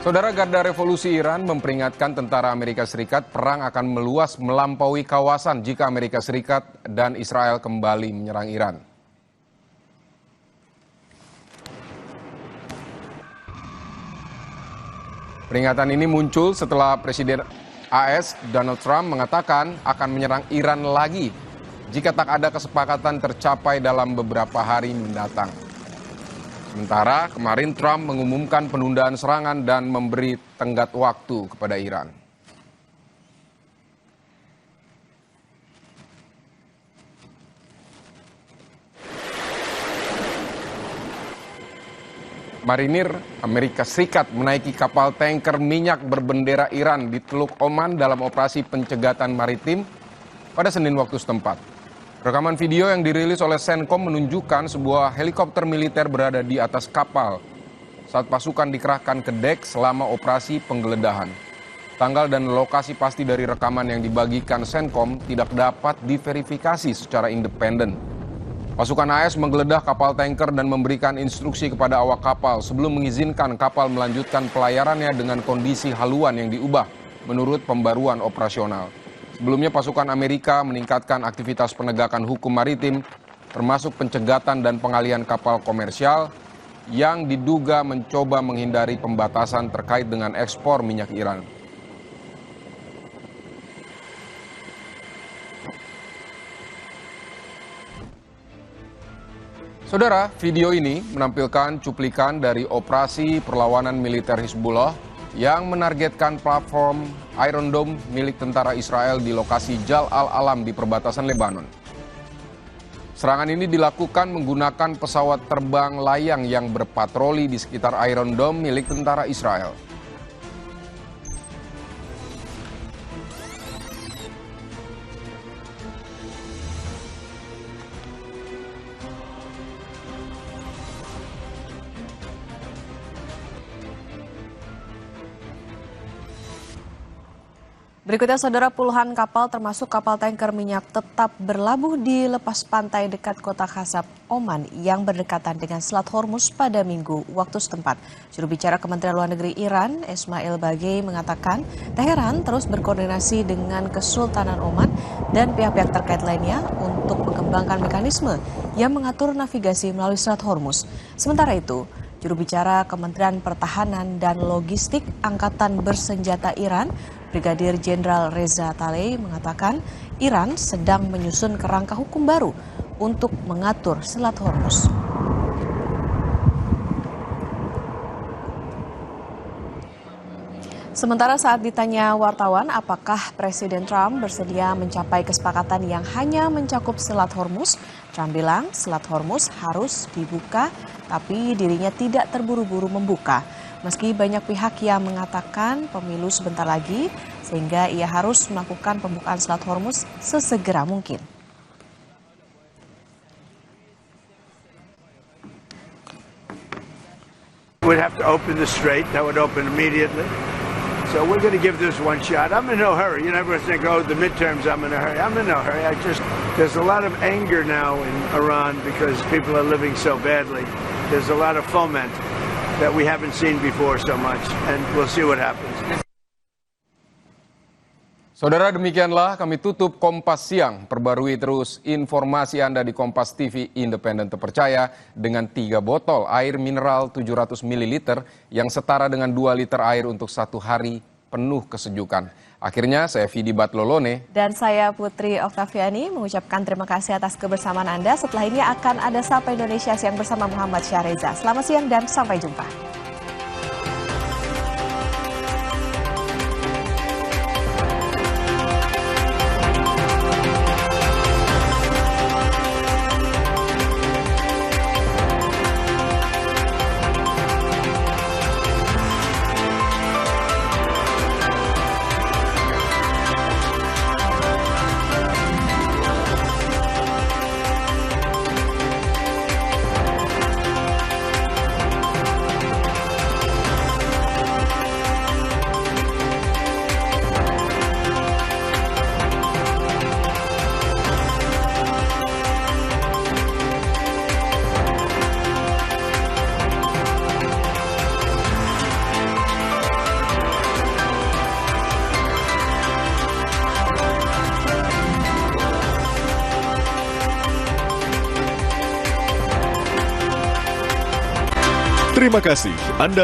Saudara, Garda Revolusi Iran memperingatkan tentara Amerika Serikat perang akan meluas melampaui kawasan jika Amerika Serikat dan Israel kembali menyerang Iran. Peringatan ini muncul setelah Presiden AS Donald Trump mengatakan akan menyerang Iran lagi jika tak ada kesepakatan tercapai dalam beberapa hari mendatang. Sementara kemarin Trump mengumumkan penundaan serangan dan memberi tenggat waktu kepada Iran. Marinir Amerika Serikat menaiki kapal tanker minyak berbendera Iran di Teluk Oman dalam operasi pencegatan maritim pada Senin waktu setempat. Rekaman video yang dirilis oleh Senkom menunjukkan sebuah helikopter militer berada di atas kapal saat pasukan dikerahkan ke dek selama operasi penggeledahan. Tanggal dan lokasi pasti dari rekaman yang dibagikan Senkom tidak dapat diverifikasi secara independen. Pasukan AS menggeledah kapal tanker dan memberikan instruksi kepada awak kapal sebelum mengizinkan kapal melanjutkan pelayarannya dengan kondisi haluan yang diubah menurut pembaruan operasional. Sebelumnya pasukan Amerika meningkatkan aktivitas penegakan hukum maritim termasuk pencegatan dan pengalihan kapal komersial yang diduga mencoba menghindari pembatasan terkait dengan ekspor minyak Iran. Saudara, video ini menampilkan cuplikan dari operasi perlawanan militer Hizbullah yang menargetkan platform Iron Dome milik tentara Israel di lokasi Jal Al-Alam di perbatasan Lebanon. Serangan ini dilakukan menggunakan pesawat terbang layang yang berpatroli di sekitar Iron Dome milik tentara Israel. Berikutnya, saudara, puluhan kapal termasuk kapal tanker minyak tetap berlabuh di lepas pantai dekat kota Khasab, Oman yang berdekatan dengan Selat Hormuz pada Minggu waktu setempat. Juru bicara Kementerian Luar Negeri Iran, Ismail Bagei, mengatakan Teheran terus berkoordinasi dengan Kesultanan Oman dan pihak-pihak terkait lainnya untuk mengembangkan mekanisme yang mengatur navigasi melalui Selat Hormuz. Sementara itu, juru bicara Kementerian Pertahanan dan Logistik Angkatan Bersenjata Iran, Brigadir Jenderal Reza Talehi, mengatakan Iran sedang menyusun kerangka hukum baru untuk mengatur Selat Hormuz. Sementara saat ditanya wartawan apakah Presiden Trump bersedia mencapai kesepakatan yang hanya mencakup Selat Hormuz, Trump bilang Selat Hormuz harus dibuka tapi dirinya tidak terburu-buru membuka. Meski banyak pihak yang mengatakan pemilu sebentar lagi, sehingga ia harus melakukan pembukaan Selat Hormuz sesegera mungkin. We'd have to open the strait. That would open immediately. So we're going to give this one shot. I'm in no hurry. You never think, oh, the midterms, I'm in a hurry. I'm in no hurry. There's a lot of anger now in Iran because people are living so badly. There's a lot of foment that we haven't seen before so much, and we'll see what happens. Saudara, demikianlah kami tutup Kompas Siang. Perbarui terus informasi Anda di Kompas TV Independen Terpercaya dengan 3 botol air mineral 700 ml yang setara dengan 2 liter air untuk 1 hari penuh kesejukan. Akhirnya saya Vidi Batlolone dan saya Putri Oktaviani mengucapkan terima kasih atas kebersamaan Anda. Setelah ini akan ada Sapa Indonesia Siang bersama Muhammad Syahreza. Selamat siang dan sampai jumpa. Terima kasih Anda